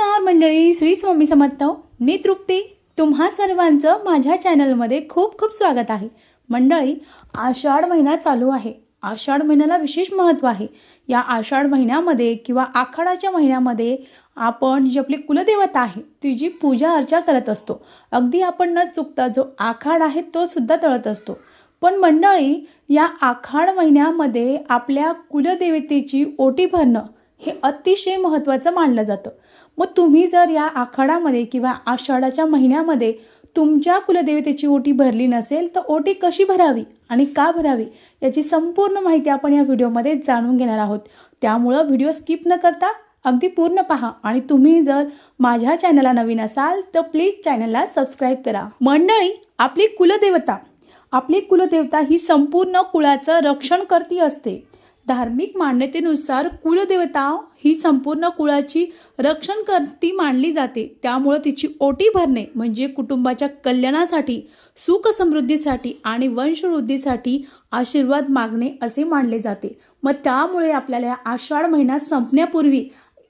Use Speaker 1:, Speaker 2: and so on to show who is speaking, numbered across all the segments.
Speaker 1: नमस्कार मंडळी, श्री स्वामी समर्थ. मी तृप्ती. तुम्हा सर्वांचं माझ्या चॅनलमध्ये खूप खूप स्वागत आहे. मंडळी, आषाढ महिना चालू आहे. आषाढ महिन्याला विशेष महत्त्व आहे. या आषाढ महिन्यामध्ये किंवा आखाडाच्या महिन्यामध्ये आपण जी आपली कुलदेवता आहे तिची पूजा अर्चा करत असतो. अगदी आपण न चुकता जो आखाड आहे तो सुद्धा तळत असतो. पण मंडळी, या आखाड महिन्यामध्ये आपल्या कुलदेवतेची ओटी भरणं हे अतिशय महत्त्वाचं मानलं जातं. मग तुम्ही जर या आखाडामध्ये किंवा आषाढाच्या महिन्यामध्ये तुमच्या कुलदेवतेची ओटी भरली नसेल तर ओटी कशी भरावी आणि का भरावी याची संपूर्ण माहिती आपण या व्हिडिओमध्ये जाणून घेणार आहोत. त्यामुळं व्हिडिओ स्किप न करता अगदी पूर्ण पहा. आणि तुम्ही जर माझ्या चॅनलला नवीन असाल तर प्लीज चॅनलला सबस्क्राईब करा. मंडळी, आपली कुलदेवता ही संपूर्ण कुळाचं रक्षण करती असते. धार्मिक मान्यतेनुसार कुलदेवता ही संपूर्ण कुळाची रक्षण करती मानली जाते. त्यामुळे तिची ओटी भरणे म्हणजे कुटुंबाच्या कल्याणासाठी, सुख समृद्धीसाठी आणि वंशवृद्धीसाठी आशीर्वाद मागणे असे मानले जाते. मग त्यामुळे आपल्याला आषाढ महिना संपण्यापूर्वी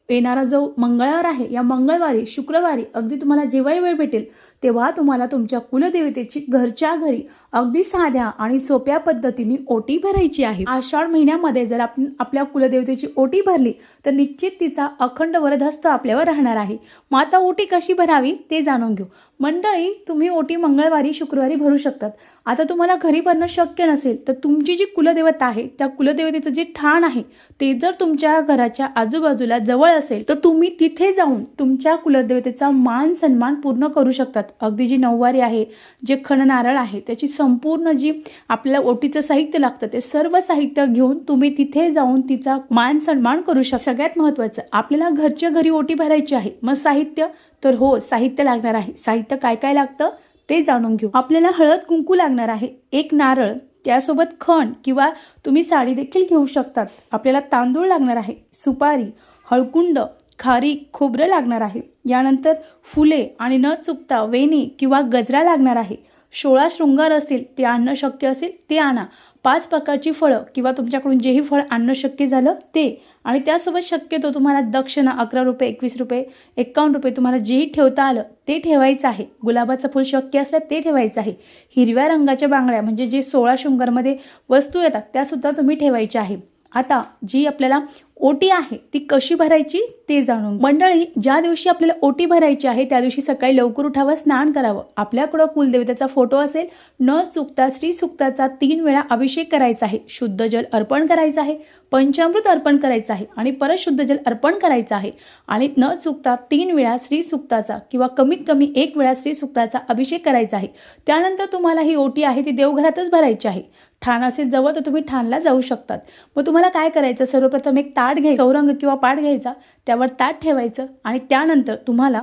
Speaker 1: येणारा जो मंगळवार आहे, या मंगळवारी, शुक्रवारी अगदी तुम्हाला जेव्हाही वेळ भेटेल तेव्हा तुम्हाला तुमच्या कुलदेवतेची घरच्या घरी अगदी साध्या आणि सोप्या पद्धतीने ओटी भरायची आहे. आषाढ महिन्यामध्ये जर आपण आपल्या कुलदेवतेची ओटी भरली तर निश्चित तिचा अखंड वरदहस्त आपल्यावर राहणार आहे. मग आता ओटी कशी भरावी ते जाणून घेऊ. मंडळी, तुम्ही ओटी मंगळवारी, शुक्रवारी भरू शकतात. आता तुम्हाला घरी भरणं शक्य नसेल तर तुमची जी कुलदेवता आहे त्या कुलदेवतेचं जे ठाण आहे ते जर तुमच्या घराच्या आजूबाजूला जवळ असेल तर तुम्ही तिथे जाऊन तुमच्या कुलदेवतेचा मान सन्मान पूर्ण करू शकतात. अगदी जी नऊवारी आहे, जे खण नारळ आहे, त्याची संपूर्ण जी आपल्याला ओटीचं साहित्य लागतं ते सर्व साहित्य घेऊन तुम्ही तिथे जाऊन तिचा मान सन्मान करू शकता. सगळ्यात महत्त्वाचं, आपल्याला घरच्या घरी ओटी भरायची आहे. मग साहित्य तर हो, साहित्य लागणार आहे. साहित्य काय काय लागतं ते जाणून घेऊ. आपल्याला हळद कुंकू लागणार आहे, एक नारळ, त्यासोबत खण किंवा तुम्ही साडी देखील घेऊ शकतात. आपल्याला तांदूळ लागणार आहे, सुपारी, हळकुंड, खारीक, खोबरं लागणार आहे. यानंतर फुले आणि न चुकता वेणी किंवा गजरा लागणार आहे. 16 शृंगार असतील ते आणणं शक्य असेल ते आणा. 5 प्रकारची फळं किंवा तुमच्याकडून जेही फळ आणणं शक्य झालं ते. आणि त्यासोबत शक्यतो तुम्हाला दक्षिणा 11 रुपये, 21 रुपये, 51 रुपये तुम्हाला जेही ठेवता आलं ते ठेवायचं आहे. गुलाबाचं फूल शक्य असलं ते ठेवायचं आहे. हिरव्या रंगाच्या बांगड्या म्हणजे जे 16 शृंगारमध्ये वस्तू येतात त्यासुद्धा तुम्ही ठेवायच्या आहे. आता जी आपल्याला ओटी आहे ती कशी भरायची ते जाणून. मंडळी, ज्या दिवशी आपल्याला ओटी भरायची आहे त्या दिवशी सकाळी लवकर उठावं, स्नान करावं. आपल्याकडं कुलदेवतेचा फोटो असेल, न चुकता श्री सुक्ताचा 3 वेळा अभिषेक करायचा आहे. शुद्ध जल अर्पण करायचं आहे, पंचामृत अर्पण करायचं आहे आणि परत शुद्ध जल अर्पण करायचं आहे. आणि न चुकता 3 वेळा श्री सुक्ताचा किंवा कमीत कमी 1 वेळा श्री सुक्ताचा अभिषेक करायचा आहे. त्यानंतर तुम्हाला ही ओटी आहे ती देवघरातच भरायची आहे. ठाण असेल जवळ तर तुम्ही ठाणला जाऊ शकतात. मग तुम्हाला काय करायचं, सर्वप्रथम एक ताट घ्यायचं, चौरंग किंवा पाट घ्यायचा, त्यावर ताट ठेवायचं आणि त्यानंतर तुम्हाला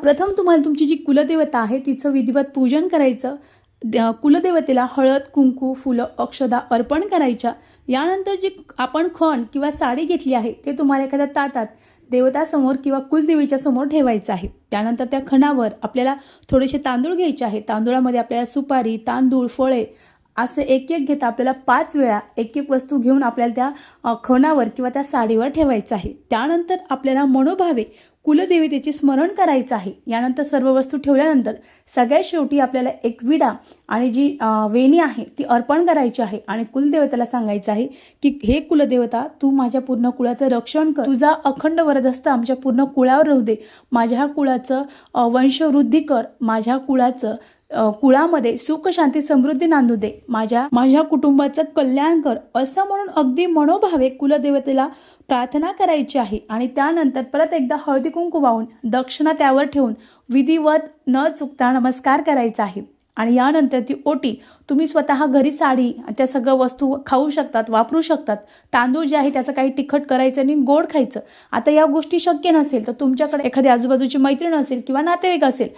Speaker 1: तुमची जी कुलदेवता आहे तिचं विधिवत पूजन करायचं. कुलदेवतेला हळद, कुंकू, फुलं, अक्षदा अर्पण करायच्या. यानंतर जी आपण खण किंवा साडी घेतली आहे ते तुम्हाला एखाद्या ताटात देवतासमोर किंवा कुलदेवीच्या समोर ठेवायचं आहे. त्यानंतर त्या खणावर आपल्याला थोडेसे तांदूळ घ्यायचे आहे. तांदूळामध्ये आपल्याला सुपारी, तांदूळ, फळे असं एक एक घेता आपल्याला 5 वेळा एक एक वस्तू घेऊन आपल्याला त्या खणावर किंवा त्या साडीवर ठेवायचं आहे. त्यानंतर आपल्याला मनोभावे कुलदेवतेचे स्मरण करायचं आहे. यानंतर सर्व वस्तू ठेवल्यानंतर सगळ्यात शेवटी आपल्याला एक विडा आणि जी वेणी आहे ती अर्पण करायची आहे आणि कुलदेवतेला सांगायचं आहे की हे कुलदेवता, तू माझ्या पूर्ण कुळाचं रक्षण कर. तुझा अखंड वरदहस्त आमच्या पूर्ण कुळावर राहू दे. माझ्या कुळाचं वंशवृद्धी कर. माझ्या कुळामध्ये सुख, शांती, समृद्धी नांदू दे. माझ्या कुटुंबाचं कल्याण कर, असं म्हणून अगदी मनोभावे कुलदेवतेला प्रार्थना करायची आहे. आणि त्यानंतर परत एकदा हळदी कुंकू वाहून दक्षिणा त्यावर ठेवून विधिवत न चुकता नमस्कार करायचा आहे. आणि यानंतर ती ओटी तुम्ही स्वतः घरी साडी त्या सगळ्या वस्तू खाऊ शकतात, वापरू शकतात. तांदूळ जे आहे त्याचं काही तिखट करायचं आणि गोड खायचं. आता या गोष्टी शक्य नसेल तर तुमच्याकडे एखादी आजूबाजूची मैत्रीण असेल किंवा नातेवाईक असेल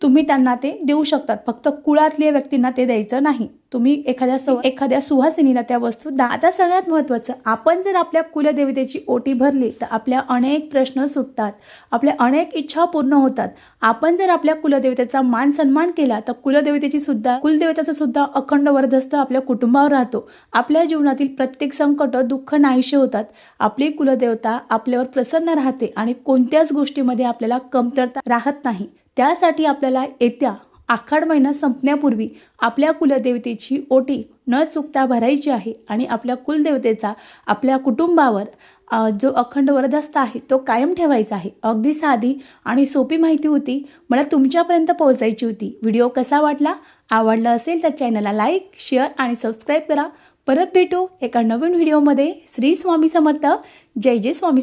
Speaker 1: तुम्ही त्यांना ते देऊ शकतात. फक्त कुळातल्या व्यक्तींना ते द्यायचं नाही. तुम्ही एखाद्या सुहासिनीला त्या वस्तू द्या. आता सगळ्यात महत्त्वाचं, आपण जर आपल्या कुलदेवतेची ओटी भरली तर आपल्या अनेक प्रश्न सुटतात, आपल्या अनेक इच्छा पूर्ण होतात. आपण जर आपल्या कुलदेवतेचा मान सन्मान केला तर कुलदेवतेचा सुद्धा अखंड वरदहस्त आपल्या कुटुंबावर राहतो. आपल्या जीवनातील प्रत्येक संकट, दुःख नाहीसे होतात. आपली कुलदेवता आपल्यावर प्रसन्न राहते आणि कोणत्याच गोष्टीमध्ये आपल्याला कमतरता राहत नाही. त्यासाठी आपल्याला येत्या आखाड महिना संपण्यापूर्वी आपल्या कुलदेवतेची ओटी न चुकता भरायची आहे आणि आपल्या कुलदेवतेचा आपल्या कुटुंबावर जो अखंड वरदहस्त आहे तो कायम ठेवायचा आहे. अगदी साधी आणि सोपी माहिती होती, मला तुमच्यापर्यंत पोहोचायची होती. व्हिडिओ कसा वाटला? आवडला असेल तर चॅनलला लाईक, शेअर आणि सबस्क्राईब करा. परत भेटू एका नवीन व्हिडिओमध्ये. श्री स्वामी समर्थ. जय जय स्वामी समर्थ.